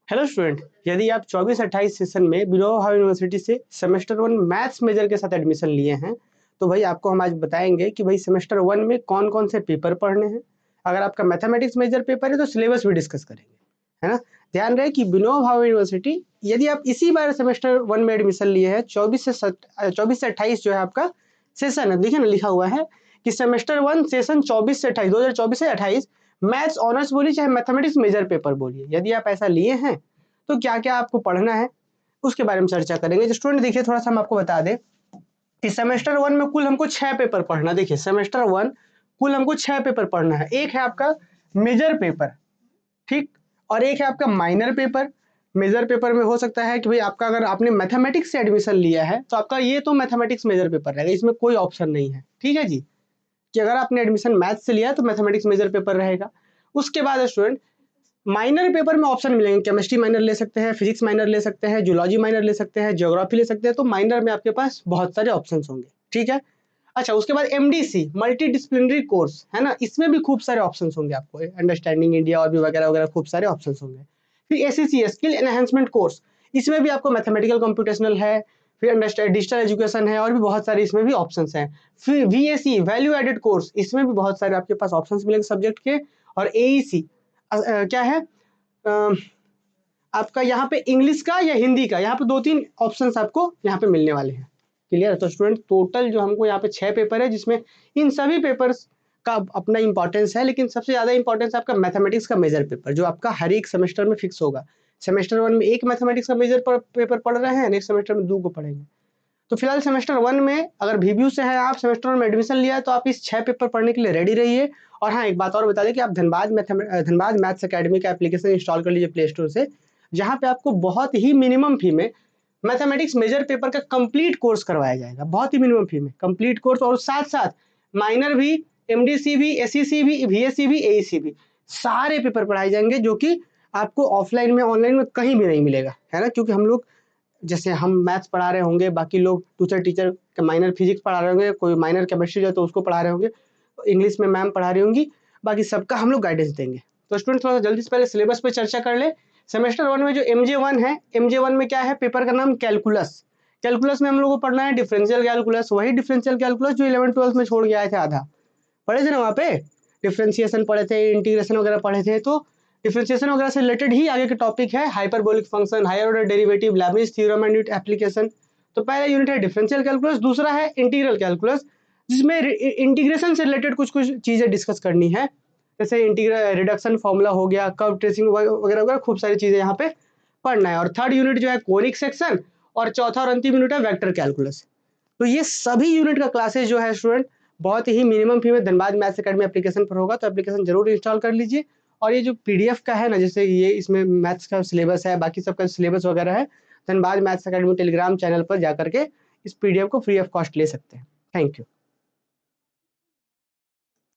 Hello student, यदि आप 24-28 session में विनोबा भावे यूनिवर्सिटी से सेमेस्टर 1 मैथ्स मेजर के साथ एडमिशन लिए हैं, तो भाई आपको हम आज बताएंगे कि भाई सेमेस्टर 1 में कौन कौन से पेपर पढ़ने हैं। अगर आपका मैथमेटिक्स मेजर पेपर है तो सिलेबस भी डिस्कस करेंगे, है ना। ध्यान रहे कि विनोबा भावे यूनिवर्सिटी, यदि आप इसी बार सेमेस्टर 1 में एडमिशन लिए हैं, 24 से 28 जो है आपका सेशन है, देखिए ना लिखा हुआ है कि सेमेस्टर 1 सेशन 24 से 28, 2024 से 28 मैथ्स ऑनर्स बोलिए चाहे मैथमेटिक्स मेजर पेपर बोलिए, यदि आप ऐसा लिए हैं तो क्या क्या आपको पढ़ना है उसके बारे में चर्चा करेंगे। जो स्टूडेंट देखिए, थोड़ा सा हम आपको बता दें कि सेमेस्टर 1 में कुल हमको 6 पेपर पढ़ना। देखिए सेमेस्टर 1 कुल हमको 6 पेपर पढ़ना है। एक है आपका मेजर पेपर, ठीक, और एक है आपका माइनर पेपर। मेजर पेपर में हो सकता है कि भाई आपका, अगर आपने मैथमेटिक्स से एडमिशन लिया है तो आपका ये तो मैथमेटिक्स मेजर पेपर रहेगा, इसमें कोई ऑप्शन नहीं है, ठीक है जी। कि अगर आपने एडमिशन मैथ से लिया है तो मैथमेटिक्स मेजर पेपर रहेगा। उसके बाद स्टूडेंट माइनर पेपर में ऑप्शन मिलेंगे, केमिस्ट्री माइनर ले सकते हैं, फिजिक्स माइनर ले सकते हैं, जूलॉजी माइनर ले सकते हैं, ज्योग्राफी ले सकते हैं। तो माइनर में आपके पास बहुत सारे ऑप्शंस होंगे, ठीक है। अच्छा, उसके बाद एमडीसी मल्टी डिसिप्लिनरी कोर्स है ना, इसमें भी खूब सारे ऑप्शंस होंगे आपको, अंडरस्टैंडिंग इंडिया और भी वगैरह वगैरह खूब सारे ऑप्शंस होंगे। फिर एसीसी स्किल एनहेंसमेंट कोर्स, इसमें भी आपको मैथमेटिकल कंप्यूटेशनल है, फिर डिजिटल एजुकेशन है, और भी बहुत सारे इसमें भी ऑप्शंस हैं। फिर वीएसी वैल्यू एडेड कोर्स, इसमें भी बहुत सारे आपके पास ऑप्शंस मिलेंगे सब्जेक्ट के। और एईसी क्या है, आपका यहाँ पे इंग्लिश का या हिंदी का, यहाँ पे 2-3 ऑप्शंस आपको यहाँ पे मिलने वाले हैं। क्लियर। तो स्टूडेंट टोटल जो हमको यहाँ पे 6 पेपर है, जिसमें इन सभी पेपर्स का अपना इंपॉर्टेंस है, लेकिन सबसे ज़्यादा इंपॉर्टेंस आपका मैथमेटिक्स का मेजर पेपर, जो आपका हर एक सेमेस्टर में फिक्स होगा। सेमेस्टर 1 में एक मैथमेटिक्स का मेजर पेपर पढ़ रहे हैं, नेक्स्ट सेमेस्टर में 2 को पढ़ेंगे। तो फिलहाल सेमेस्टर 1 में अगर VBU से है, आप सेमेस्टर 1 में एडमिशन लिया है, तो आप इस 6 पेपर पढ़ने के लिए रेडी रहिए। और हाँ, एक बात और बता दें कि आप धनबाद मैथ्स अकेडमी का एप्लीकेशन इंस्टॉल कर लीजिए प्ले स्टोर से, जहाँ पे आपको बहुत ही मिनिमम फी में मैथमेटिक्स मेजर पेपर का कंप्लीट कोर्स करवाया जाएगा, बहुत ही मिनिमम फी में कंप्लीट कोर्स। और साथ साथ माइनर भी, एमडीसी भी, एसईसी भी, वीएससी भी, एईसी भी, सारे पेपर पढ़ाए जाएंगे, जो कि आपको ऑफलाइन में ऑनलाइन में कहीं भी नहीं मिलेगा, है ना। क्योंकि हम लोग, जैसे हम मैथ्स पढ़ा रहे होंगे, बाकी लोग दूसरे टीचर माइनर फिजिक्स पढ़ा रहे होंगे, कोई माइनर केमिस्ट्री जो है तो उसको पढ़ा रहे होंगे, इंग्लिश में मैम पढ़ा रही होंगी, बाकी सबका हम लोग गाइडेंस देंगे। तो स्टूडेंट थोड़ा सा जल्दी से पहले सिलेबस पे चर्चा कर ले। सेमेस्टर 1 में जो MJ1 है, MJ1 में क्या है, पेपर का नाम कैलकुलस। कैलकुलस में हम लोग को पढ़ना है डिफरेंशियल कैलकुलस, वही डिफरेंशियल कैलकुलस जो 11th-12th में छोड़ के आए थे आधा, पढ़े थे ना वहाँ पे। डिफरेंशिएशन पढ़े थे, इंटीग्रेशन वगैरह पढ़े थे। तो डिफरेंशिएशन वगैरह से रिलेटेड ही आगे के टॉपिक है hyperbolic function, higher order derivative, Leibniz theorem and application. तो पहला यूनिट है डिफरेंशियल कैलकुलस, दूसरा है इंटीग्रल कैलकुलस, जिसमें इंटीग्रेशन से रिलेटेड कुछ कुछ चीज़ें डिस्कस करनी है, जैसे इंटीग्रल रिडक्शन फॉर्मूला हो गया, कर्व ट्रेसिंग वगैरह वगैरह, खूब सारी चीज़ें यहाँ पे पढ़ना है। और थर्ड यूनिट जो है कोनिक सेक्शन, और चौथा और अंतिम यूनिट है वेक्टर कैलकुलस। तो ये सभी यूनिट का क्लासेस जो है स्टूडेंट बहुत ही मिनिमम फी में धनबाद मैथ्स अकेडमी एप्लीकेशन पर होगा, तो एप्लीकेशन जरूर इंस्टॉल कर लीजिए। और ये जो PDF का है ना, जैसे ये इसमें मैथ्स का सिलेबस है, बाकी सबका सिलेबस वगैरह है, Dhanbad maths academy Telegram channel पर जाकर के इस PDF को फ्री ऑफ कॉस्ट ले सकते हैं। Thank you.